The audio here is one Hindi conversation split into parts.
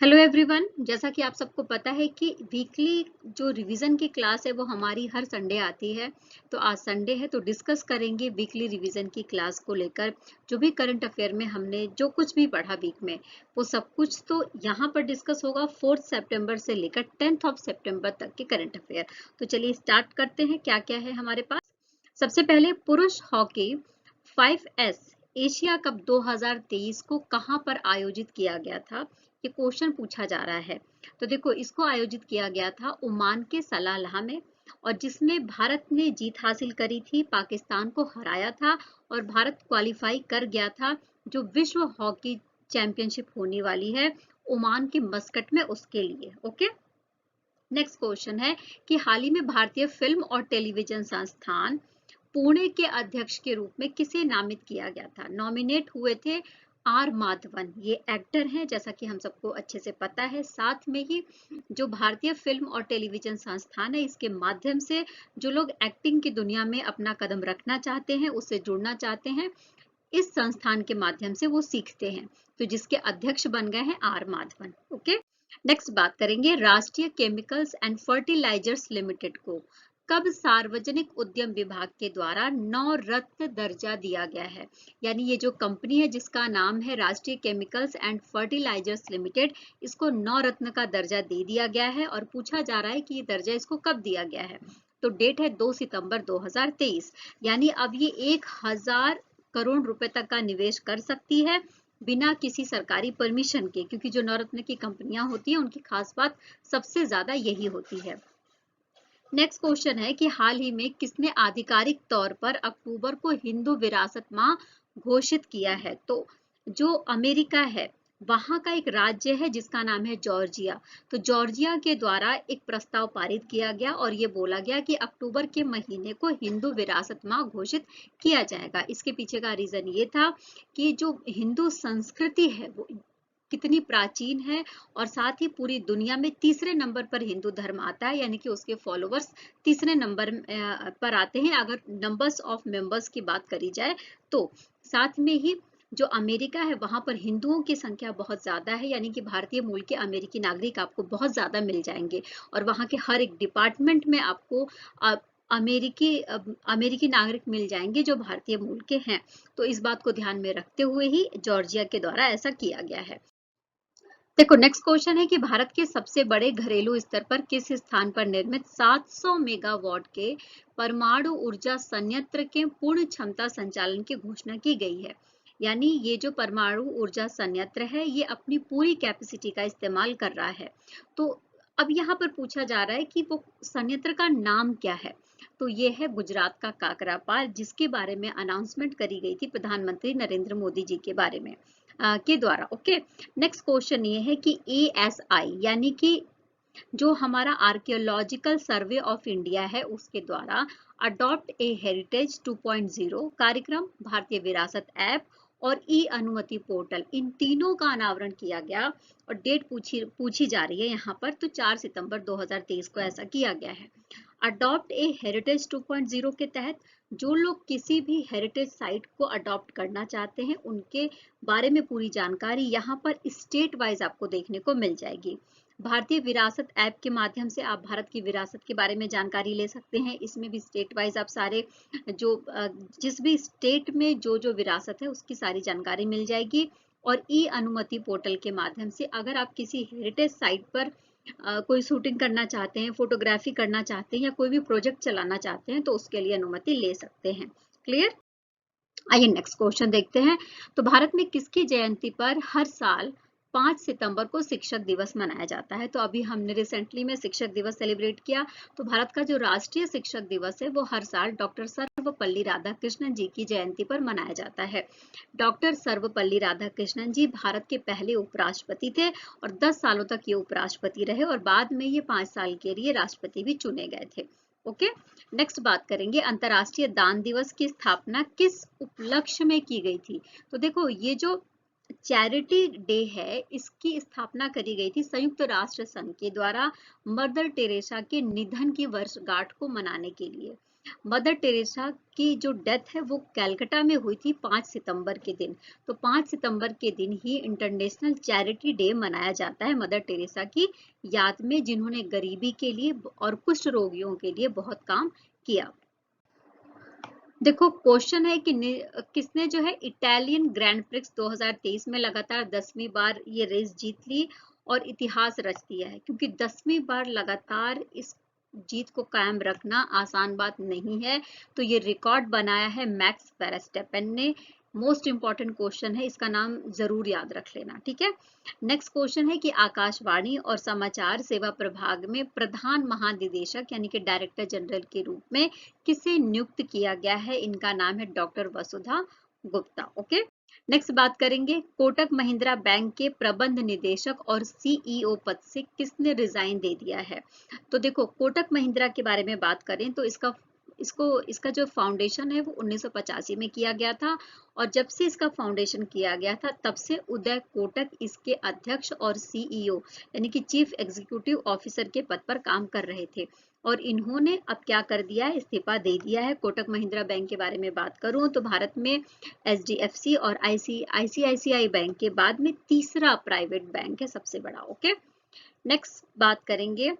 हेलो एवरीवन, जैसा कि आप सबको पता है कि वीकली जो रिवीजन की क्लास है वो हमारी हर संडे आती है। तो आज संडे है तो डिस्कस करेंगे वीकली रिवीजन की क्लास को लेकर। जो भी करंट अफेयर में हमने जो कुछ भी पढ़ा वीक में वो सब कुछ तो यहाँ पर डिस्कस होगा 4 सितंबर से लेकर 10 सितंबर तक के करंट अफेयर। तो चलिए स्टार्ट करते हैं क्या क्या है हमारे पास। सबसे पहले पुरुष हॉकी 5S एशिया कप 2023 को कहां पर आयोजित किया गया था, ये क्वेश्चन पूछा जा रहा है। तो देखो, इसको आयोजित किया गया था ओमान के सलालाह में, और जिसमें भारत ने जीत हासिल करी थी, पाकिस्तान को हराया था और भारत क्वालिफाई कर गया था जो विश्व हॉकी चैंपियनशिप होने वाली है ओमान के मस्कट में, उसके लिए। ओके, नेक्स्ट क्वेश्चन है कि हाल ही में भारतीय फिल्म और टेलीविजन संस्थान पुणे के अध्यक्ष के रूप में किसे नामित किया गया था। नॉमिनेट हुए थे आर माधवन, ये एक्टर हैं जैसा कि हम सबको अच्छे से पता है। साथ में ही जो भारतीय फिल्म और टेलीविजन संस्थान है, इसके माध्यम से जो लोग एक्टिंग की दुनिया में अपना कदम रखना चाहते हैं, उससे जुड़ना चाहते हैं, इस संस्थान के माध्यम से वो सीखते हैं। तो जिसके अध्यक्ष बन गए हैं आर माधवन। ओके, नेक्स्ट बात करेंगे राष्ट्रीय केमिकल्स एंड फर्टिलाइजर्स लिमिटेड को कब सार्वजनिक उद्यम विभाग के द्वारा नवरत्न दर्जा दिया गया है। यानी ये जो कंपनी है जिसका नाम है राष्ट्रीय केमिकल्स एंड फर्टिलाइजर्स लिमिटेड, इसको नवरत्न का दर्जा दे दिया गया है। और पूछा जा रहा है कि ये दर्जा इसको कब दिया गया है। तो डेट है 2 सितंबर 2023। यानी अब ये 1000 करोड़ रुपए तक का निवेश कर सकती है बिना किसी सरकारी परमिशन के, क्योंकि जो नवरत्न की कंपनियां होती हैं उनकी खास बात सबसे ज्यादा यही होती है। नेक्स्ट क्वेश्चन है कि हाल ही में किसने आधिकारिक तौर पर अक्टूबर को हिंदू विरासत माह घोषित किया है। तो जो अमेरिका है वहां का एक राज्य है जिसका नाम है जॉर्जिया। तो जॉर्जिया के द्वारा एक प्रस्ताव पारित किया गया और ये बोला गया कि अक्टूबर के महीने को हिंदू विरासत माह घोषित किया जाएगा। इसके पीछे का रीजन ये था कि जो हिंदू संस्कृति है वो कितनी प्राचीन है, और साथ ही पूरी दुनिया में तीसरे नंबर पर हिंदू धर्म आता है, यानी कि उसके फॉलोवर्स तीसरे नंबर पर आते हैं अगर नंबर्स ऑफ मेंबर्स की बात करी जाए तो। साथ में ही जो अमेरिका है वहां पर हिंदुओं की संख्या बहुत ज्यादा है, यानी कि भारतीय मूल के अमेरिकी नागरिक आपको बहुत ज्यादा मिल जाएंगे। और वहां के हर एक डिपार्टमेंट में आपको अमेरिकी नागरिक मिल जाएंगे जो भारतीय मूल के हैं। तो इस बात को ध्यान में रखते हुए ही जॉर्जिया के द्वारा ऐसा किया गया है। देखो, नेक्स्ट क्वेश्चन है कि भारत के सबसे बड़े घरेलू स्तर पर किस स्थान पर निर्मित 700 मेगावाट के परमाणु ऊर्जा संयंत्र के पूर्ण क्षमता संचालन की घोषणा की गई है। यानी ये जो परमाणु ऊर्जा संयंत्र है ये अपनी पूरी कैपेसिटी का इस्तेमाल कर रहा है। तो अब यहाँ पर पूछा जा रहा है कि वो संयंत्र का नाम क्या है। तो ये है गुजरात का काकरापार, जिसके बारे में अनाउंसमेंट करी गई थी प्रधानमंत्री नरेंद्र मोदी जी के बारे में के द्वारा। ओके, नेक्स्ट क्वेश्चन ये है कि ASI यानी कि जो हमारा आर्कियोलॉजिकल सर्वे ऑफ इंडिया है उसके द्वारा अडॉप्ट ए हेरिटेज 2.0 कार्यक्रम, भारतीय विरासत ऐप और ई अनुमति पोर्टल, इन तीनों का अनावरण किया गया। और डेट पूछी जा रही है यहाँ पर, तो 4 सितंबर 2023 को ऐसा किया गया है। अडॉप्ट ए हेरिटेज 2.0 के तहत जो लोग किसी भी हेरिटेज साइट को अडॉप्ट करना चाहते हैं उनके बारे में पूरी जानकारी यहाँ पर स्टेट वाइज आपको देखने को मिल जाएगी। भारतीय विरासत ऐप के माध्यम से आप भारत की विरासत के बारे में जानकारी ले सकते हैं। इसमें भी स्टेट वाइज आप सारे जो जिस भी स्टेट में जो जो विरासत है उसकी सारी जानकारी मिल जाएगी। और ई अनुमति पोर्टल के माध्यम से अगर आप किसी हेरिटेज साइट पर कोई शूटिंग करना चाहते हैं, फोटोग्राफी करना चाहते हैं या कोई भी प्रोजेक्ट चलाना चाहते हैं तो उसके लिए अनुमति ले सकते हैं। क्लियर? आइए नेक्स्ट क्वेश्चन देखते हैं। तो भारत में किसकी जयंती पर हर साल 5 सितंबर को शिक्षक दिवस मनाया जाता है। तो अभी हमने रिसेंटली में शिक्षक दिवस सेलिब्रेट किया। तो भारत का जो राष्ट्रीय शिक्षक दिवस है वो हर साल डॉक्टर सर्वपल्ली राधाकृष्णन जी की जयंती पर मनाया जाता है। डॉक्टर सर्वपल्ली राधाकृष्णन जी भारत के पहले उपराष्ट्रपति थे और 10 सालों तक ये उपराष्ट्रपति रहे और बाद में ये 5 साल के लिए राष्ट्रपति भी चुने गए थे। ओके, नेक्स्ट बात करेंगे अंतर्राष्ट्रीय दान दिवस की स्थापना किस उपलक्ष्य में की गई थी। तो देखो, ये जो चैरिटी डे है इसकी स्थापना करी गई थी संयुक्त राष्ट्र संघ के द्वारा मदर टेरेसा के निधन की वर्षगांठ को मनाने के लिए। मदर टेरेसा की जो डेथ है वो कलकत्ता में हुई थी 5 सितंबर के दिन। तो 5 सितंबर के दिन ही इंटरनेशनल चैरिटी डे मनाया जाता है मदर टेरेसा की याद में, जिन्होंने गरीबी के लिए और कुष्ठ रोगियों के लिए बहुत काम किया। देखो क्वेश्चन है कि किसने जो है इटालियन ग्रैंड प्रिक्स 2023 में लगातार 10वीं बार ये रेस जीत ली और इतिहास रच दिया है, क्योंकि 10वीं बार लगातार इस जीत को कायम रखना आसान बात नहीं है। तो ये रिकॉर्ड बनाया है मैक्स वेरस्टेपेन ने। मोस्ट इंपॉर्टेंट क्वेश्चन है, इसका नाम जरूर याद रख लेना, ठीक है। नेक्स्ट क्वेश्चन है कि आकाशवाणी और समाचार सेवा प्रभाग में प्रधान महानिदेशक यानी कि डायरेक्टर जनरल के रूप में किसे नियुक्त किया गया है? इनका नाम है डॉक्टर वसुधा गुप्ता। ओके, नेक्स्ट बात करेंगे कोटक महिंद्रा बैंक के प्रबंध निदेशक और सीईओ पद से किसने रिजाइन दे दिया है? तो देखो कोटक महिंद्रा के बारे में बात करें तो इसका जो फाउंडेशन है वो 1985 में किया गया था, और जब से इसका फाउंडेशन किया गया था तब से उदय कोटक इसके अध्यक्ष और सीईओ यानी कि चीफ एग्जीक्यूटिव ऑफिसर के पद पर काम कर रहे थे, और इन्होंने अब क्या कर दिया है, इस्तीफा दे दिया है। कोटक महिंद्रा बैंक के बारे में बात करूं तो भारत में एचडीएफसी और आईसीआईसीआई बैंक के बाद में तीसरा प्राइवेट बैंक है, सबसे बड़ा। ओके, नेक्स्ट बात करेंगे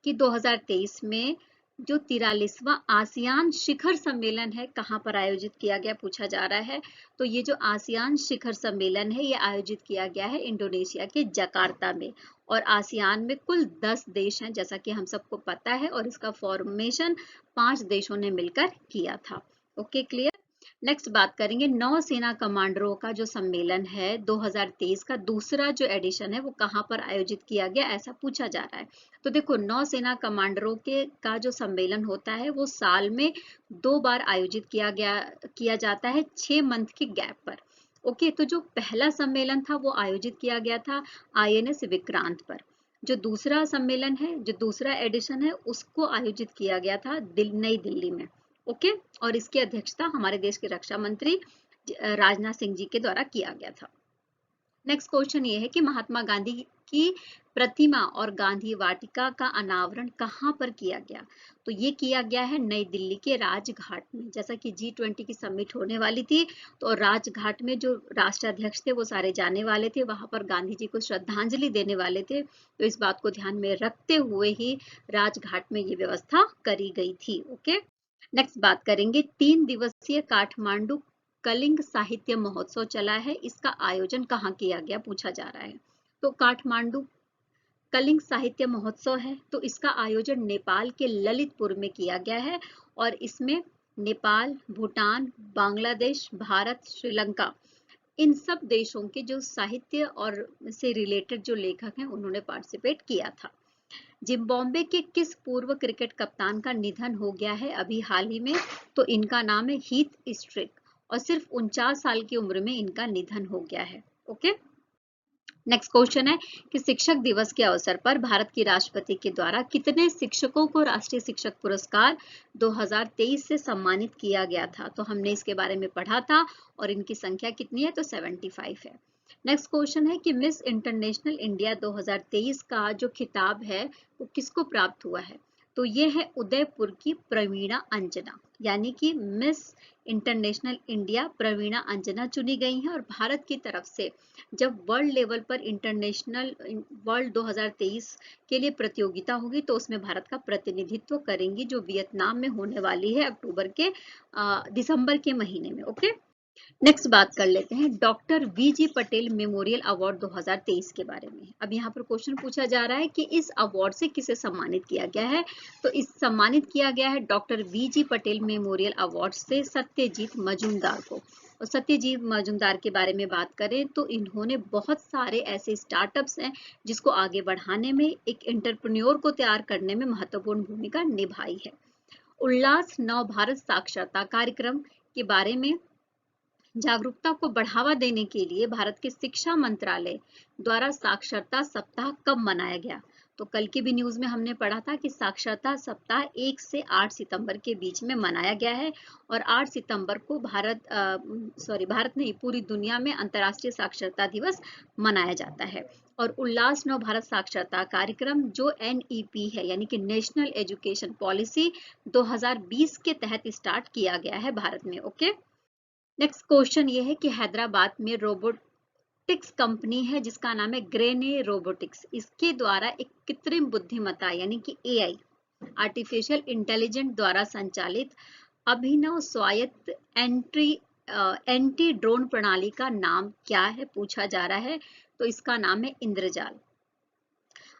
कि 2023 में जो 43वां आसियान शिखर सम्मेलन है कहाँ पर आयोजित किया गया, पूछा जा रहा है। तो ये जो आसियान शिखर सम्मेलन है ये आयोजित किया गया है इंडोनेशिया के जकार्ता में, और आसियान में कुल 10 देश हैं जैसा कि हम सबको पता है, और इसका फॉर्मेशन 5 देशों ने मिलकर किया था। Okay, clear. नेक्स्ट बात करेंगे नौसेना कमांडरों का जो सम्मेलन है 2023 का दूसरा जो एडिशन है वो कहाँ पर आयोजित किया गया, ऐसा पूछा जा रहा है। तो देखो नौसेना कमांडरों के का जो सम्मेलन होता है वो साल में 2 बार आयोजित किया जाता है 6 मंथ के गैप पर। ओके, तो जो पहला सम्मेलन था वो आयोजित किया गया था आईएनएस विक्रांत पर। जो दूसरा सम्मेलन है, जो दूसरा एडिशन है, उसको आयोजित किया गया था नई दिल्ली में। ओके, और इसकी अध्यक्षता हमारे देश के रक्षा मंत्री राजनाथ सिंह जी के द्वारा किया गया था। नेक्स्ट क्वेश्चन ये है कि महात्मा गांधी की प्रतिमा और गांधी वाटिका का अनावरण कहाँ पर किया गया? तो ये किया गया है नई दिल्ली के राजघाट में। जैसा कि G20 की समिट होने वाली थी तो राजघाट में जो राष्ट्राध्यक्ष थे वो सारे जाने वाले थे, वहां पर गांधी जी को श्रद्धांजलि देने वाले थे। तो इस बात को ध्यान में रखते हुए ही राजघाट में ये व्यवस्था करी गई थी। ओके, नेक्स्ट बात करेंगे 3 दिवसीय काठमांडू कलिंग साहित्य महोत्सव चला है, इसका आयोजन कहाँ किया गया, पूछा जा रहा है। तो काठमांडू कलिंग साहित्य महोत्सव है तो इसका आयोजन नेपाल के ललितपुर में किया गया है, और इसमें नेपाल, भूटान, बांग्लादेश, भारत, श्रीलंका, इन सब देशों के जो साहित्य और से रिलेटेड जो लेखक हैं उन्होंने पार्टिसिपेट किया था। जिम्बाब्वे के किस पूर्व क्रिकेट कप्तान का निधन हो गया है अभी हाल ही में? तो इनका नाम है हीथ स्ट्रिक, और सिर्फ 49 साल की उम्र में इनका निधन हो गया है। ओके, नेक्स्ट क्वेश्चन है कि शिक्षक दिवस के अवसर पर भारत की राष्ट्रपति के द्वारा कितने शिक्षकों को राष्ट्रीय शिक्षक पुरस्कार 2023 से सम्मानित किया गया था? तो हमने इसके बारे में पढ़ा था, और इनकी संख्या कितनी है? तो 75 है। नेक्स्ट क्वेश्चन है कि मिस इंटरनेशनल इंडिया 2023 का जो खिताब है वो किसको प्राप्त हुआ है? तो ये है उदयपुर की प्रवीणा अंजना, यानी कि मिस इंटरनेशनल इंडिया प्रवीणा अंजना चुनी गई हैं। और भारत की तरफ से जब वर्ल्ड लेवल पर इंटरनेशनल वर्ल्ड 2023 के लिए प्रतियोगिता होगी तो उसमें भारत का प्रतिनिधित्व करेंगी, जो वियतनाम में होने वाली है दिसंबर के महीने में। ओके, नेक्स्ट बात कर लेते हैं doctor V G Patel memorial award 2023 के बारे में। अब यहाँ पर क्वेश्चन पूछा जा रहा है कि इस अवार्ड से किसे सम्मानित किया गया है? तो इस सम्मानित किया गया है doctor V G Patel memorial award से सत्यजीत मजूमदार को। और सत्यजीत मजूमदार के बारे में बात करें तो इन्होंने बहुत सारे ऐसे स्टार्टअप्स हैं जिसको आगे बढ़ाने में, एक एंटरप्रेन्योर को तैयार करने में महत्वपूर्ण भूमिका निभाई है। उल्लास नव भारत साक्षरता कार्यक्रम के बारे में जागरूकता को बढ़ावा देने के लिए भारत के शिक्षा मंत्रालय द्वारा साक्षरता सप्ताह कब मनाया गया? तो कल की भी न्यूज में हमने पढ़ा था कि साक्षरता सप्ताह 1 से 8 सितंबर के बीच में मनाया गया है और 8 सितंबर को भारत नहीं, पूरी दुनिया में अंतर्राष्ट्रीय साक्षरता दिवस मनाया जाता है। और उल्लास नव भारत साक्षरता कार्यक्रम जो NEP है यानी कि नेशनल एजुकेशन पॉलिसी 2020 के तहत स्टार्ट किया गया है भारत में। ओके, नेक्स्ट क्वेश्चन ये है कि हैदराबाद में रोबोटिक्स कंपनी है जिसका नाम है ग्रेने रोबोटिक्स, इसके द्वारा एक कृत्रिम बुद्धिमत्ता यानी कि AI आर्टिफिशियल इंटेलिजेंट द्वारा संचालित अभिनव स्वायत्त एंटी ड्रोन प्रणाली का नाम क्या है पूछा जा रहा है। तो इसका नाम है इंद्रजाल।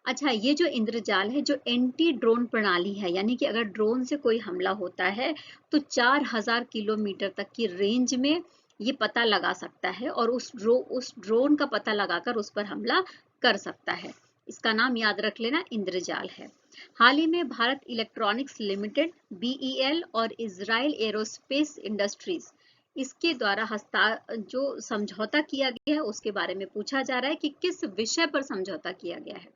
अच्छा, ये जो इंद्रजाल है, जो एंटी ड्रोन प्रणाली है यानी कि अगर ड्रोन से कोई हमला होता है तो 4000 किलोमीटर तक की रेंज में ये पता लगा सकता है और उस ड्रोन का पता लगाकर उस पर हमला कर सकता है। इसका नाम याद रख लेना, इंद्रजाल है। हाल ही में भारत इलेक्ट्रॉनिक्स लिमिटेड BEL और इजराइल एरोस्पेस इंडस्ट्रीज इसके द्वारा जो समझौता किया गया है उसके बारे में पूछा जा रहा है कि किस विषय पर समझौता किया गया है।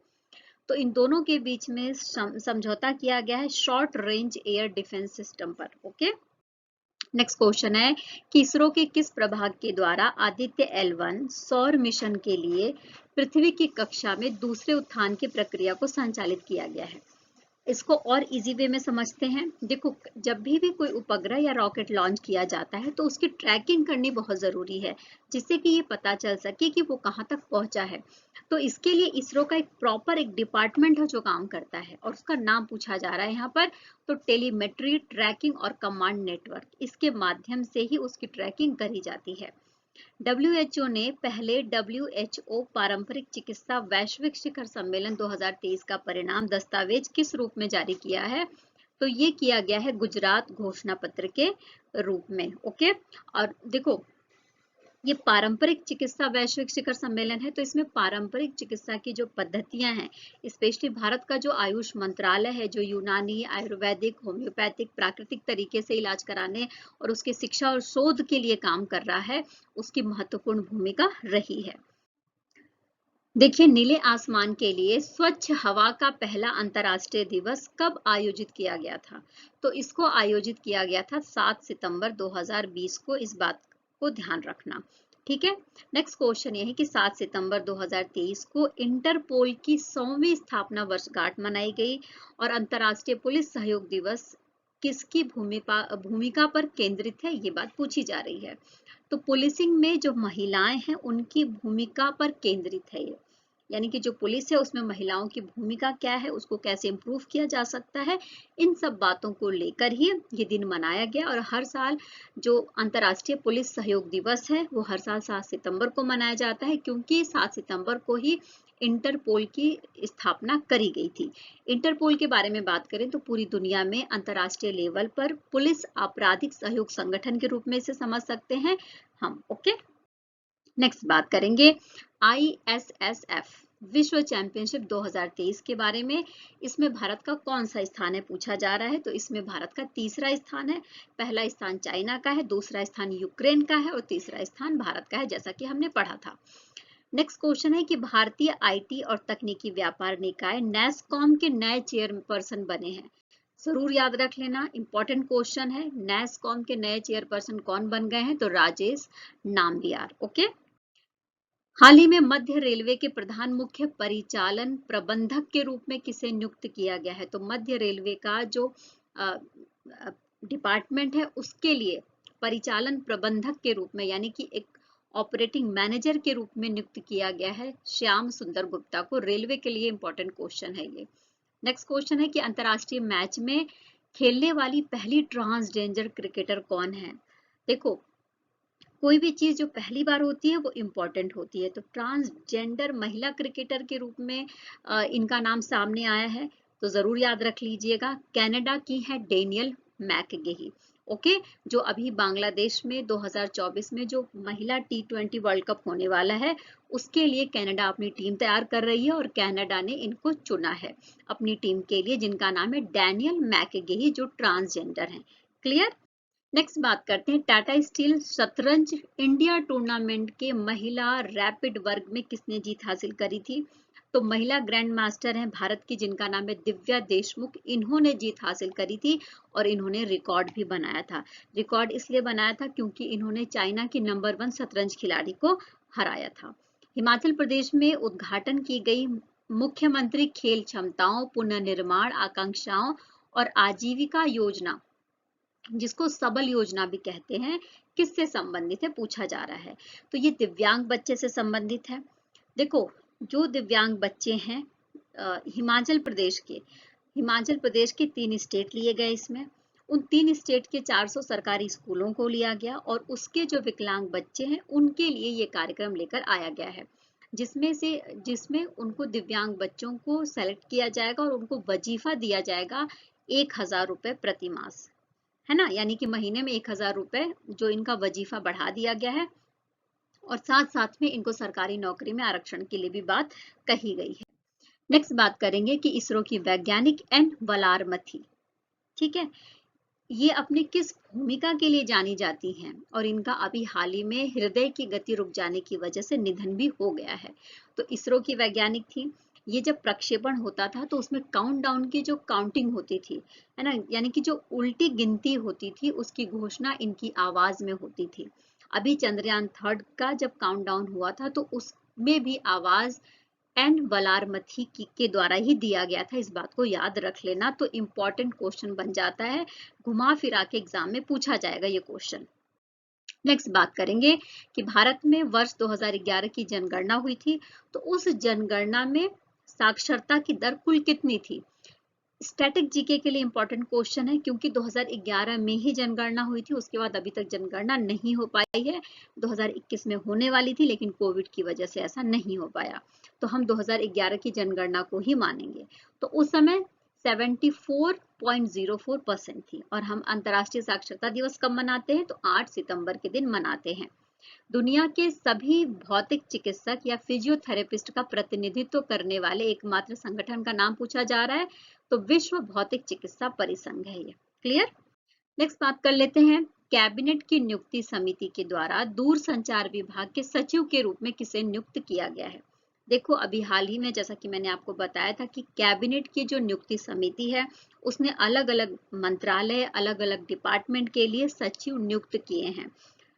तो इन दोनों के बीच में समझौता किया गया है short range air defence system पर। ओके, नेक्स्ट क्वेश्चन है कि इसरो के किस प्रभाग के द्वारा आदित्य L1 सौर मिशन के लिए पृथ्वी की कक्षा में दूसरे उत्थान की प्रक्रिया को संचालित किया गया है। इसको और इजी वे में समझते हैं। देखो, जब भी कोई उपग्रह या रॉकेट लॉन्च किया जाता है तो उसकी ट्रैकिंग करनी बहुत जरूरी है जिससे कि ये पता चल सके कि वो कहाँ तक पहुंचा है। तो इसके लिए इसरो का एक डिपार्टमेंट है जो काम करता है और उसका नाम पूछा जा रहा है यहाँ पर। तो टेलीमेट्री, ट्रैकिंग और कमांड नेटवर्क, इसके माध्यम से ही उसकी ट्रैकिंग करी जाती है। WHO ने पहले WHO पारंपरिक चिकित्सा वैश्विक शिखर सम्मेलन 2023 का परिणाम दस्तावेज किस रूप में जारी किया है। तो ये किया गया है गुजरात घोषणा पत्र के रूप में। ओके, और देखो, ये पारंपरिक चिकित्सा वैश्विक शिखर सम्मेलन है तो इसमें पारंपरिक चिकित्सा की जो पद्धतियां हैं, स्पेशली भारत का जो आयुष मंत्रालय है जो यूनानी, आयुर्वेदिक, होम्योपैथिक, प्राकृतिक तरीके से इलाज कराने और उसकी शिक्षा और शोध के लिए काम कर रहा है, उसकी महत्वपूर्ण भूमिका रही है। देखिए, नीले आसमान के लिए स्वच्छ हवा का पहला अंतर्राष्ट्रीय दिवस कब आयोजित किया गया था। तो इसको आयोजित किया गया था 7 सितंबर 2020 को। इस बात को ध्यान रखना, ठीक है। नेक्स्ट क्वेश्चन ये है कि 7 सितंबर 2023 को इंटरपोल की 100वीं स्थापना वर्षगांठ मनाई गई और अंतर्राष्ट्रीय पुलिस सहयोग दिवस किसकी भूमिका पर केंद्रित है, ये बात पूछी जा रही है। तो पुलिसिंग में जो महिलाएं हैं उनकी भूमिका पर केंद्रित है ये, यानी कि जो पुलिस है उसमें महिलाओं की भूमिका क्या है, उसको कैसे इम्प्रूव किया जा सकता है, इन सब बातों को लेकर ही ये दिन मनाया गया। और हर साल जो अंतर्राष्ट्रीय पुलिस सहयोग दिवस है वो हर साल 7 सितंबर को मनाया जाता है क्योंकि 7 सितंबर को ही इंटरपोल की स्थापना करी गई थी। इंटरपोल के बारे में बात करें तो पूरी दुनिया में अंतर्राष्ट्रीय लेवल पर पुलिस आपराधिक सहयोग संगठन के रूप में इसे समझ सकते हैं हम। ओके, नेक्स्ट बात करेंगे ISSF विश्व चैंपियनशिप 2023 के बारे में। इसमें भारत का कौन सा स्थान है पूछा जा रहा है। तो इसमें भारत का तीसरा स्थान है। पहला स्थान चाइना का है, दूसरा स्थान यूक्रेन का है और तीसरा स्थान भारत का है, जैसा कि हमने पढ़ा था। नेक्स्ट क्वेश्चन है कि भारतीय IT और तकनीकी व्यापार निकाय NASSCOM के नए चेयरपर्सन बने हैं। जरूर याद रख लेना, इंपॉर्टेंट क्वेश्चन है। NASSCOM के नए चेयरपर्सन कौन बन गए हैं। तो राजेश नाम्बियार। ओके, हाल ही में मध्य रेलवे के प्रधान मुख्य परिचालन प्रबंधक के रूप में किसे नियुक्त किया गया है। तो मध्य रेलवे का जो डिपार्टमेंट है उसके लिए परिचालन प्रबंधक के रूप में यानी कि एक ऑपरेटिंग मैनेजर के रूप में नियुक्त किया गया है श्याम सुंदर गुप्ता को। रेलवे के लिए इंपॉर्टेंट क्वेश्चन है ये। नेक्स्ट क्वेश्चन है कि अंतरराष्ट्रीय मैच में खेलने वाली पहली ट्रांसजेंडर क्रिकेटर कौन है। देखो, कोई भी चीज जो पहली बार होती है वो इम्पोर्टेंट होती है। तो ट्रांसजेंडर महिला क्रिकेटर के रूप में इनका नाम सामने आया है, तो जरूर याद रख लीजिएगा। कनाडा की है डेनियल मैकगेही। ओके, जो अभी बांग्लादेश में 2024 में जो महिला T20 वर्ल्ड कप होने वाला है उसके लिए कनाडा अपनी टीम तैयार कर रही है और कनाडा ने इनको चुना है अपनी टीम के लिए, जिनका नाम है डेनियल मैकगेही, जो ट्रांसजेंडर है। क्लियर। नेक्स्ट बात करते हैं, टाटा स्टील शतरंज इंडिया टूर्नामेंट के महिला रैपिड वर्ग में किसने जीत हासिल करी थी? तो महिला ग्रैंड मास्टर हैं भारत की, जिनका नाम है दिव्या देशमुख। इन्होंने जीत हासिल करी थी और इन्होंने रिकॉर्ड भी बनाया था। रिकॉर्ड इसलिए बनाया था क्योंकि इन्होंने चाइना की नंबर 1 शतरंज खिलाड़ी को हराया था। हिमाचल प्रदेश में उद्घाटन की गई मुख्यमंत्री खेल क्षमताओं पुनर्निर्माण आकांक्षाओं और आजीविका योजना, जिसको सबल योजना भी कहते हैं, किससे संबंधित है पूछा जा रहा है। तो ये दिव्यांग बच्चे से संबंधित है। देखो, जो दिव्यांग बच्चे हैं हिमाचल प्रदेश के 3 स्टेट लिए गए इसमें। उन 3 स्टेट के 400 सरकारी स्कूलों को लिया गया और उसके जो विकलांग बच्चे हैं उनके लिए ये कार्यक्रम लेकर आया गया है, जिसमें उनको दिव्यांग बच्चों को सेलेक्ट किया जाएगा और उनको वजीफा दिया जाएगा 1000 रुपए प्रति मास, है ना, यानी कि महीने में 1000 रुपए जो इनका वजीफा बढ़ा दिया गया है, और साथ साथ में इनको सरकारी नौकरी में आरक्षण के लिए भी बात कही गई है। नेक्स्ट बात करेंगे कि इसरो की वैज्ञानिक एन वलारमथी, ठीक है, ये अपने किस भूमिका के लिए जानी जाती हैं, और इनका अभी हाल ही में हृदय की गति रुक जाने की वजह से निधन भी हो गया है। तो इसरो की वैज्ञानिक थी। ये जब प्रक्षेपण होता था तो उसमें काउंटडाउन की जो काउंटिंग होती थी, है ना, यानी कि जो उल्टी गिनती होती थी उसकी घोषणा इनकी आवाज में होती थी। अभी चंद्रयान 3 का जब काउंटडाउन हुआ था तो उसमें भी आवाज एन वलारमथी के द्वारा ही दिया गया था। इस बात को याद रख लेना, तो इम्पोर्टेंट क्वेश्चन बन जाता है, घुमा फिरा के एग्जाम में पूछा जाएगा ये क्वेश्चन। नेक्स्ट बात करेंगे कि भारत में वर्ष 2011 की जनगणना हुई थी, तो उस जनगणना में साक्षरता की दर कुल कितनी थी? स्टैटिक जीके के लिए इंपॉर्टेंट क्वेश्चन है, क्योंकि 2011 में ही जनगणना हुई थी, उसके बाद अभी तक जनगणना नहीं हो पाई है। 2021 में होने वाली थी लेकिन कोविड की वजह से ऐसा नहीं हो पाया, तो हम 2011 की जनगणना को ही मानेंगे। तो उस समय 74.04% थी। और हम अंतर्राष्ट्रीय साक्षरता दिवस कब मनाते हैं? तो 8 सितंबर के दिन मनाते हैं। दुनिया के सभी भौतिक चिकित्सक या फिजियोथेरेपिस्ट का प्रतिनिधित्व करने वाले एकमात्र संगठन का नाम पूछा जा रहा है, तो विश्व भौतिक चिकित्सा परिसंघ है ये। क्लियर? नेक्स्ट बात कर लेते हैं, कैबिनेट की नियुक्ति समिति के द्वारा दूरसंचार विभाग के सचिव के रूप में किसे नियुक्त किया गया है? देखो, अभी हाल ही में जैसा कि मैंने आपको बताया था कि कैबिनेट की जो नियुक्ति समिति है उसने अलग अलग मंत्रालय अलग अलग डिपार्टमेंट के लिए सचिव नियुक्त किए हैं।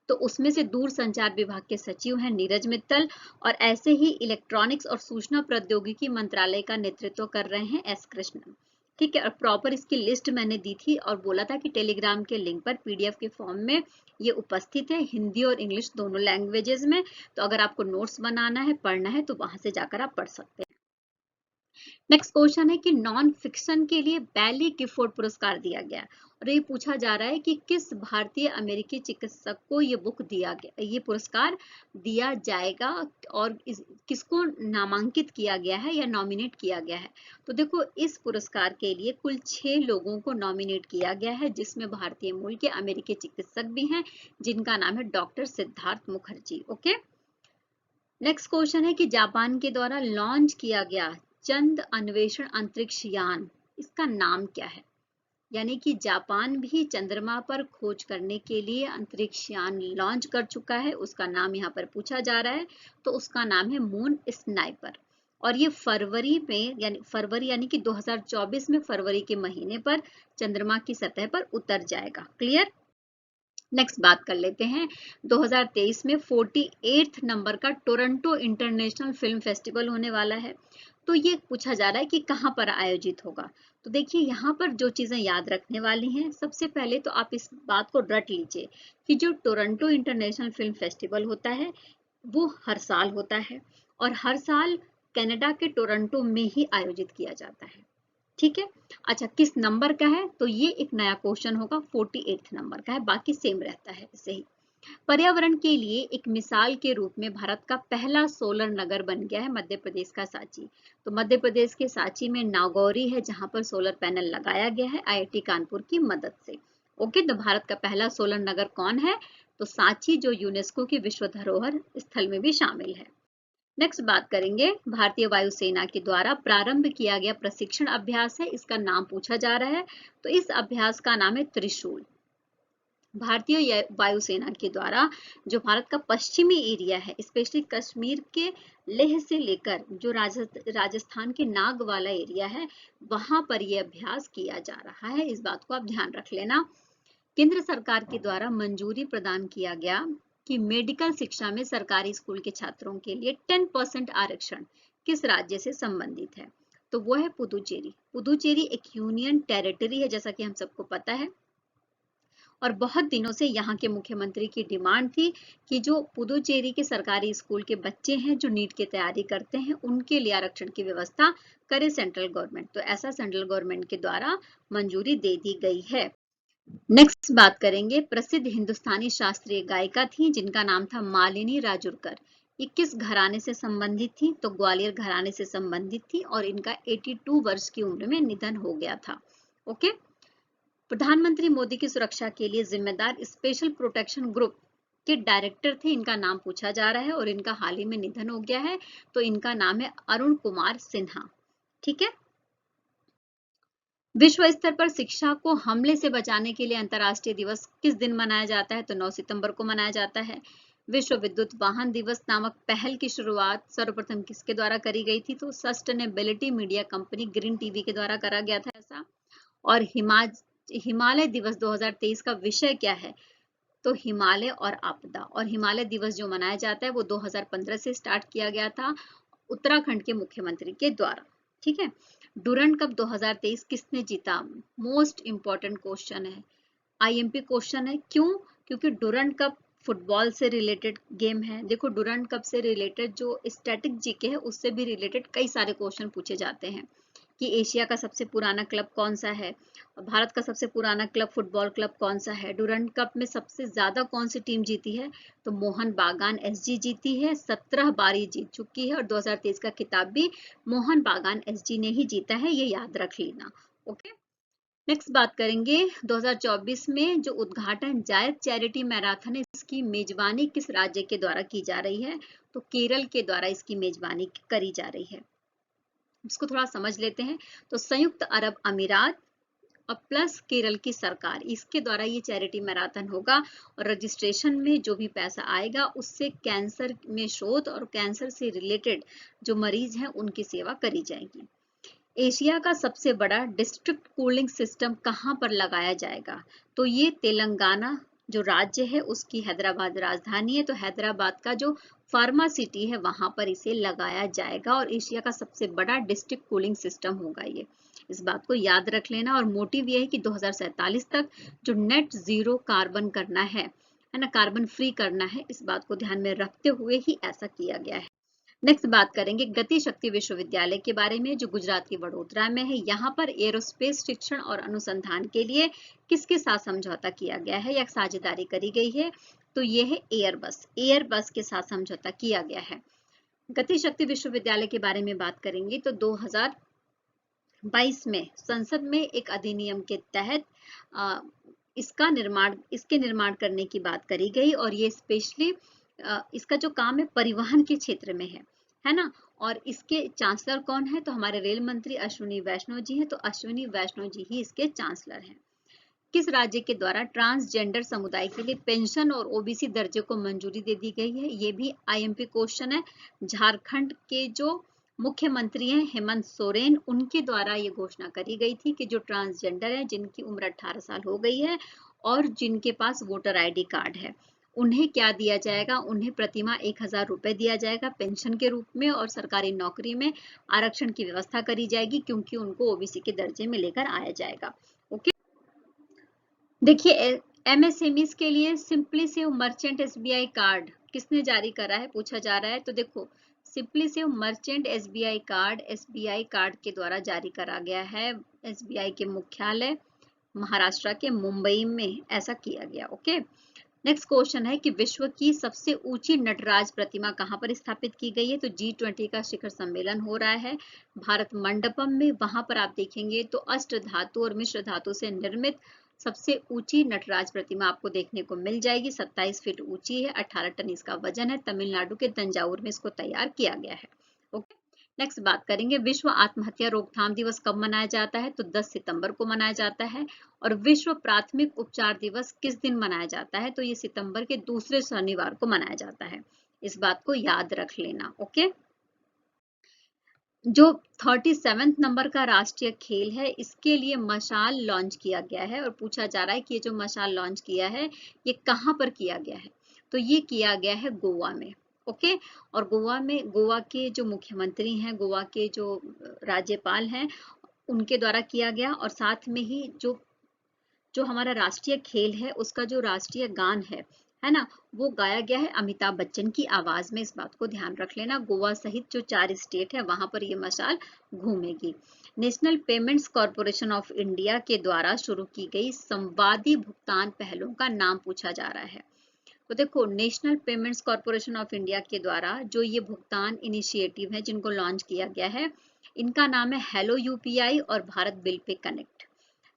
तो उसमें से दूरसंचार विभाग के सचिव हैं नीरज मित्तल, और ऐसे ही इलेक्ट्रॉनिक्स और सूचना प्रौद्योगिकी मंत्रालय का नेतृत्व कर रहे हैं एस कृष्णन। ठीक है, और प्रॉपर इसकी लिस्ट मैंने दी थी और बोला था कि टेलीग्राम के लिंक पर पीडीएफ के फॉर्म में ये उपस्थित है, हिंदी और इंग्लिश दोनों लैंग्वेजेस में। तो अगर आपको नोट्स बनाना है, पढ़ना है, तो वहां से जाकर आप पढ़ सकते हैं। नेक्स्ट क्वेश्चन है कि नॉन फिक्शन के लिए बैली गिफोर्ड पुरस्कार दिया गया, और ये पूछा जा रहा है कि किस भारतीय अमेरिकी चिकित्सक को ये बुक दिया गया, ये पुरस्कार दिया जाएगा, और किसको नामांकित किया गया है या नॉमिनेट किया गया है। तो देखो, इस पुरस्कार के लिए कुल 6 लोगों को नॉमिनेट किया गया है, जिसमें भारतीय मूल के अमेरिकी चिकित्सक भी हैं, जिनका नाम है doctor Siddharth Mukherjee. Okay, next question है कि जापान के द्वारा लॉन्च किया गया चंद अन्वेषण अंतरिक्ष यान, इसका नाम क्या है? यानी कि जापान भी चंद्रमा पर खोज करने के लिए अंतरिक्ष यान लॉन्च कर चुका है, उसका नाम यहाँ पर पूछा जा रहा है। तो उसका नाम है मून स्नाइपर, और ये फरवरी यानी कि 2024 में फरवरी के महीने पर चंद्रमा की सतह पर उतर जाएगा। क्लियर? नेक्स्ट बात कर लेते हैं, 2023 में 48th नंबर का टोरंटो इंटरनेशनल फिल्म फेस्टिवल होने वाला है। तो ये पूछा जा रहा है कि कहाँ पर आयोजित होगा। तो देखिए, यहाँ पर जो चीजें याद रखने वाली हैं, सबसे पहले तो आप इस बात को रट लीजिए कि जो टोरंटो इंटरनेशनल फिल्म फेस्टिवल होता है वो हर साल होता है, और हर साल कनाडा के टोरंटो में ही आयोजित किया जाता है। ठीक है, अच्छा, किस नंबर का है? तो ये एक नया क्वेश्चन होगा, 48th नंबर का है, बाकी सेम रहता है ऐसे ही। पर्यावरण के लिए एक मिसाल के रूप में भारत का पहला सोलर नगर बन गया है मध्य प्रदेश का सांची। तो मध्य प्रदेश के सांची में नागौरी है, जहां पर सोलर पैनल लगाया गया है आईआईटी कानपुर की मदद से। ओके, तो भारत का पहला सोलर नगर कौन है? तो सांची, जो यूनेस्को की विश्व धरोहर स्थल में भी शामिल है। नेक्स्ट बात करेंगे, भारतीय वायुसेना के द्वारा प्रारंभ किया गया प्रशिक्षण अभ्यास है, इसका नाम पूछा जा रहा है। तो इस अभ्यास का नाम है त्रिशूल। भारतीय वायुसेना के द्वारा जो भारत का पश्चिमी एरिया है, स्पेशली कश्मीर के लेह से लेकर जो राजस्थान के नाग वाला एरिया है, वहां पर यह अभ्यास किया जा रहा है। इस बात को आप ध्यान रख लेना। केंद्र सरकार के द्वारा मंजूरी प्रदान किया गया कि मेडिकल शिक्षा में सरकारी स्कूल के छात्रों के लिए 10% आरक्षण किस राज्य से संबंधित है? तो वो है पुदुचेरी। पुदुचेरी एक यूनियन टेरिटरी है, जैसा कि हम सबको पता है, और बहुत दिनों से यहाँ के मुख्यमंत्री की डिमांड थी कि जो पुदुचेरी के सरकारी स्कूल के बच्चे हैं जो नीट की तैयारी करते हैं, उनके लिए आरक्षण की व्यवस्था करे सेंट्रल गवर्नमेंट। तो ऐसा सेंट्रल गवर्नमेंट के द्वारा मंजूरी दे दी गई है। नेक्स्ट बात करेंगे, प्रसिद्ध हिंदुस्तानी शास्त्रीय गायिका थी जिनका नाम था मालिनी राजुरकर। ये किस घराने से संबंधित थी? तो ग्वालियर घराने से संबंधित थी और इनका 82 वर्ष की उम्र में निधन हो गया था। ओके। प्रधानमंत्री मोदी की सुरक्षा के लिए जिम्मेदार स्पेशल प्रोटेक्शन ग्रुप के डायरेक्टर थे, इनका नाम पूछा जा रहा है और इनका हाल ही में निधन हो गया है। तो इनका नाम है अरुण कुमार सिन्हा। ठीक है। विश्व स्तर पर शिक्षा को हमले से बचाने के लिए अंतर्राष्ट्रीय दिवस किस दिन मनाया जाता है? तो 9 सितंबर को मनाया जाता है। विश्व विद्युत वाहन दिवस नामक पहल की शुरुआत सर्वप्रथम किसके द्वारा करी गई थी? तो sustainability media company green TV के द्वारा करा गया था ऐसा। और हिमालय दिवस 2023 का विषय क्या है? तो हिमालय और आपदा। और हिमालय दिवस जो मनाया जाता है वो 2015 से स्टार्ट किया गया था उत्तराखंड के मुख्यमंत्री के द्वारा। ठीक है। डुरंड कप 2023 किसने जीता? मोस्ट इंपॉर्टेंट क्वेश्चन है, आईएमपी क्वेश्चन है। क्यों? क्योंकि डुरंड कप फुटबॉल से रिलेटेड गेम है। देखो, डुरंड कप से रिलेटेड जो स्टैटिक जीके है उससे भी रिलेटेड कई सारे क्वेश्चन पूछे जाते हैं कि एशिया का सबसे पुराना क्लब कौन सा है, भारत का सबसे पुराना क्लब फुटबॉल क्लब कौन सा है, डुरंड कप में सबसे ज्यादा कौन सी टीम जीती है? तो मोहन बागान एसजी जीती है, 17 बार ये जीत चुकी है और 2023 का खिताब भी मोहन बागान एसजी ने ही जीता है, ये याद रख लेना। ओके। नेक्स्ट बात करेंगे, 2024 में जो उद्घाटन जायद चैरिटी मैराथन है इसकी मेजबानी किस राज्य के द्वारा की जा रही है? तो केरल के द्वारा इसकी मेजबानी करी जा रही है। इसको थोड़ा समझ लेते हैं। तो संयुक्त अरब अमीरात और प्लस केरल की सरकार, इसके द्वारा ये चैरिटी मैराथन होगा और रजिस्ट्रेशन में जो भी पैसा आएगा उससे कैंसर में शोध और कैंसर से रिलेटेड जो मरीज हैं उनकी सेवा करी जाएगी। एशिया का सबसे बड़ा डिस्ट्रिक्ट कूलिंग सिस्टम कहां पर लगाया जाएगा? तो ये तेलंगाना जो राज्य है उसकी हैदराबाद राजधानी है, तो हैदराबाद का जो फार्मा सिटी है वहां पर इसे लगाया जाएगा और एशिया का सबसे बड़ा डिस्ट्रिक्ट कूलिंग सिस्टम होगा ये। इस बात को याद रख लेना। और मोटिव ये है कि 2047 तक जो नेट जीरो कार्बन करना है ना, कार्बन फ्री करना है, इस बात को ध्यान में रखते हुए ही ऐसा किया गया है। नेक्स्ट बात करेंगे गति शक्ति विश्वविद्यालय के बारे में जो गुजरात के वडोदरा में है। यहाँ पर एरोस्पेस शिक्षण और अनुसंधान के लिए किसके साथ समझौता किया गया है या साझेदारी करी गई है? तो ये है एयरबस के साथ समझौता किया गया है। गति शक्ति विश्वविद्यालय के बारे में बात करेंगे तो 2022 में संसद में एक अधिनियम के तहत इसके निर्माण करने की बात करी गई और ये स्पेशली इसका जो काम है परिवहन के क्षेत्र में है ना। और इसके चांसलर कौन है? तो हमारे रेल मंत्री अश्विनी वैष्णव जी हैं, तो अश्विनी वैष्णव जी ही इसके चांसलर हैं। किस राज्य के द्वारा ट्रांसजेंडर समुदाय के लिए पेंशन और ओबीसी दर्जे को मंजूरी दे दी गई है? ये भी आईएमपी क्वेश्चन है। झारखंड के जो मुख्यमंत्री हैं हेमंत सोरेन, उनके द्वारा ये घोषणा करी गई थी कि जो ट्रांसजेंडर है जिनकी उम्र 18 साल हो गई है और जिनके पास वोटर आईडी कार्ड है, उन्हें क्या दिया जाएगा? उन्हें प्रतिमाह 1000 रुपए दिया जाएगा पेंशन के रूप में और सरकारी नौकरी में आरक्षण की व्यवस्था करी जाएगी क्योंकि उनको ओबीसी के दर्जे में लेकर आया जाएगा। ओके। देखिए, एमएसएमईज के लिए simply save merchant SBI card किसने जारी करा है, पूछा जा रहा है। तो देखो, simply save merchant SBI card के द्वारा जारी करा गया है। एसबीआई के मुख्यालय महाराष्ट्र के मुंबई में ऐसा किया गया। ओके। नेक्स्ट क्वेश्चन है कि विश्व की सबसे ऊंची नटराज प्रतिमा कहां पर स्थापित की गई है? तो G20 का शिखर सम्मेलन हो रहा है भारत मंडपम में, वहां पर आप देखेंगे तो अष्ट धातु और मिश्र धातु से निर्मित सबसे ऊंची नटराज प्रतिमा आपको देखने को मिल जाएगी। 27 फीट ऊंची है, 18 टन इसका वजन है। तमिलनाडु के तंजावुर में इसको तैयार किया गया है। ओके। नेक्स्ट बात करेंगे विश्व आत्महत्या रोकथाम दिवस कब मनाया जाता है, तो 10 सितंबर को मनाया जाता है। और विश्व प्राथमिक उपचार दिवस किस दिन मनाया जाता है, तो ये सितंबर के दूसरे शनिवार को मनाया जाता है। इस बात को याद रख लेना। ओके, जो 37 नंबर का राष्ट्रीय खेल है, इसके लिए मशाल लॉन्च किया गया है और पूछा जा रहा है कि ये जो मशाल लॉन्च किया है ये कहाँ पर किया गया है, तो ये किया गया है गोवा में। ओके, और गोवा में गोवा के जो मुख्यमंत्री हैं, गोवा के जो राज्यपाल हैं, उनके द्वारा किया गया। और साथ में ही जो जो हमारा राष्ट्रीय खेल है उसका जो राष्ट्रीय गान है ना, वो गाया गया है अमिताभ बच्चन की आवाज में। इस बात को ध्यान रख लेना। गोवा सहित जो 4 स्टेट है वहां पर ये मशाल घूमेगी। National payments corporation of India के द्वारा शुरू की गई संवादी भुगतान पहलों का नाम पूछा जा रहा है। तो देखो, national payments corporation of India के द्वारा जो ये भुगतान इनिशिएटिव है जिनको लॉन्च किया गया है, इनका नाम है हेलो यूपीआई और भारत बिल पे कनेक्ट।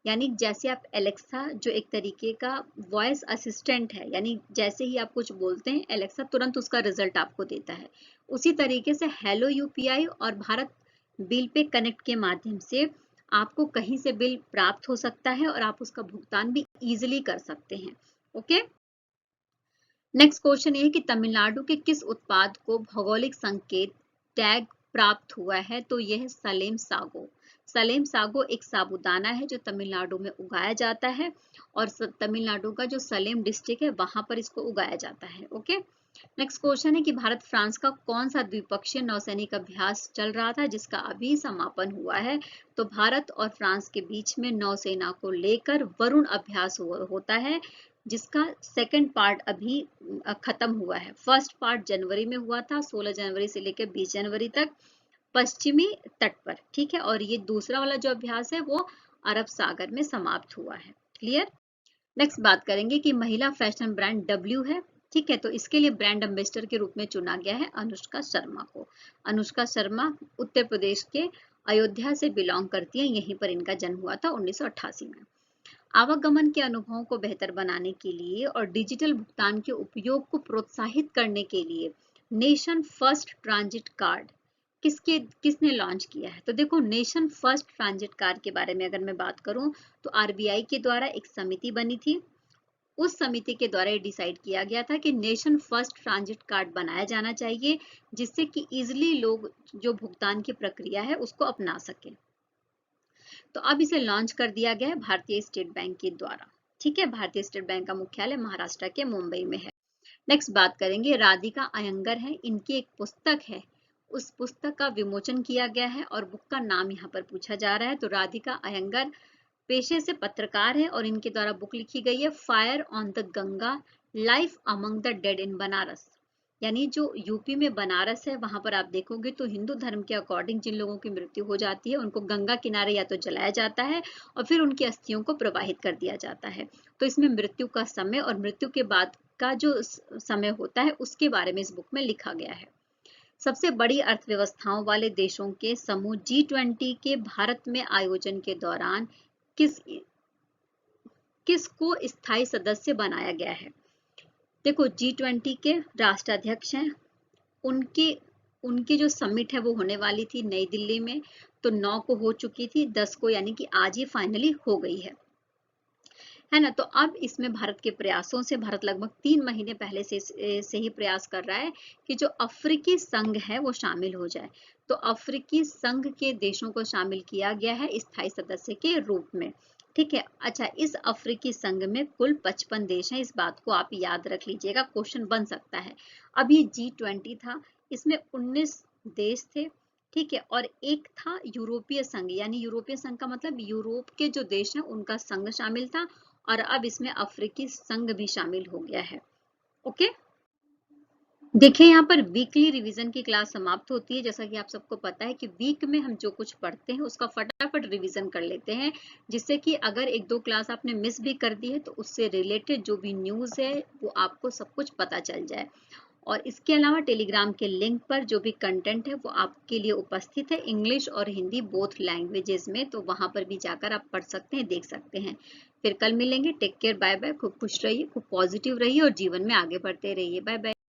यानी जैसे आप एलेक्सा, जो एक तरीके का वॉइस असिस्टेंट है, यानी जैसे ही आप कुछ बोलते हैं एलेक्सा तुरंत उसका रिजल्ट आपको देता है, उसी तरीके से हेलो यूपीआई और भारत बिल पे कनेक्ट के माध्यम से आपको कहीं से बिल प्राप्त हो सकता है और आप उसका भुगतान भी इजीली कर सकते हैं। ओके, नेक्स्ट क्वेश्चन ये है कि तमिलनाडु के किस उत्पाद को भौगोलिक संकेत टैग प्राप्त हुआ है, तो यह है सलेम सागो। सलेम सागो एक साबूदाना है जो तमिलनाडु में उगाया जाता है और तमिलनाडु का जो सलेम डिस्ट्रिक्ट है वहां पर इसको उगाया जाता है। ओके, नेक्स्ट क्वेश्चन है कि भारत फ्रांस का कौन सा द्विपक्षीय नौसैनिक अभ्यास चल रहा था जिसका अभी समापन हुआ है, तो भारत और फ्रांस के बीच में नौसेना को लेकर वरुण अभ्यास होता है, जिसका सेकंड पार्ट अभी खत्म हुआ है। फर्स्ट पार्ट जनवरी में हुआ था, 16 जनवरी से लेकर 20 जनवरी तक पश्चिमी तट पर। ठीक है, और ये दूसरा वाला जो अभ्यास है वो अरब सागर में समाप्त हुआ है। क्लियर। नेक्स्ट बात करेंगे कि महिला फैशन ब्रांड डब्ल्यू है। ठीक है, तो इसके लिए ब्रांड एम्बेसडर के रूप में चुना गया है अनुष्का शर्मा को। अनुष्का शर्मा उत्तर प्रदेश के अयोध्या से बिलोंग करती है, यहीं पर इनका जन्म हुआ था 1988 में। आवागमन के अनुभवों को बेहतर बनाने के लिए और डिजिटल भुगतान के उपयोग को प्रोत्साहित करने के लिए नेशन फर्स्ट ट्रांजिट कार्ड किसने लॉन्च किया है, तो देखो नेशन फर्स्ट ट्रांजिट कार्ड के बारे में अगर मैं बात करूं तो आरबीआई के द्वारा एक समिति बनी थी। उस समिति के द्वारा ये डिसाइड किया गया था कि नेशन फर्स्ट ट्रांजिट कार्ड बनाया जाना चाहिए, जिससे कि इजिली लोग जो भुगतान की प्रक्रिया है उसको अपना सके। तो अब इसे लॉन्च कर दिया गया है भारतीय स्टेट बैंक के द्वारा। ठीक है, भारतीय स्टेट बैंक का मुख्यालय महाराष्ट्र के मुंबई में है। नेक्स्ट बात करेंगे, राधिका अयंगर है, इनकी एक पुस्तक है, उस पुस्तक का विमोचन किया गया है और बुक का नाम यहाँ पर पूछा जा रहा है। तो राधिका अयंगर पेशे से पत्रकार है और इनके द्वारा बुक लिखी गई है fire on the Ganga, life among the dead in Banaras. यानी जो यूपी में बनारस है वहां पर आप देखोगे तो हिंदू धर्म के अकॉर्डिंग जिन लोगों की मृत्यु हो जाती है उनको गंगा किनारे या तो जलाया जाता है और फिर उनकी अस्थियों को प्रवाहित कर दिया जाता है। तो इसमें मृत्यु का समय और मृत्यु के बाद का जो समय होता है उसके बारे में इस बुक में लिखा गया है। सबसे बड़ी अर्थव्यवस्थाओं वाले देशों के समूह G20 के भारत में आयोजन के दौरान किस किसको स्थायी सदस्य बनाया गया है। देखो, G20 के राष्ट्राध्यक्ष हैं, उनकी उनकी जो समिट है वो होने वाली थी नई दिल्ली में, तो 9 को हो चुकी थी, 10 को यानी कि आज ही फाइनली हो गई है ना। तो अब इसमें भारत के प्रयासों से, भारत लगभग 3 महीने पहले से ही प्रयास कर रहा है कि जो अफ्रीकी संघ है वो शामिल हो जाए। तो अफ्रीकी संघ के देशों को शामिल किया गया है स्थायी सदस्य के रूप में। ठीक है, अच्छा, इस अफ्रीकी संघ में कुल 55 देश हैं, इस बात को आप याद रख लीजिएगा, क्वेश्चन बन सकता है। अब ये G20 था, इसमें 19 देश थे। ठीक है, और एक था यूरोपीय संघ, यानी यूरोपीय संघ का मतलब यूरोप के जो देश हैं उनका संघ शामिल था, और अब इसमें अफ्रीकी संघ भी शामिल हो गया है। ओके, देखिए यहाँ पर वीकली रिवीजन की क्लास समाप्त होती है। जैसा कि आप सबको पता है कि वीक में हम जो कुछ पढ़ते हैं उसका फटाफट रिवीजन कर लेते हैं, जिससे कि अगर 1-2 क्लास आपने मिस भी कर दी है तो उससे रिलेटेड जो भी न्यूज़ है वो आपको सब कुछ पता चल जाए। और इसके अलावा टेलीग्राम के लिंक पर जो भी कंटेंट है वो आपके लिए उपस्थित है, इंग्लिश और हिंदी बोथ लैंग्वेजेस में, तो वहां पर भी जाकर आप पढ़ सकते हैं, देख सकते हैं। फिर कल मिलेंगे। टेक केयर, बाय बाय, खूब खुश रहिए, खूब पॉजिटिव रहिए और जीवन में आगे बढ़ते रहिए। Bye bye.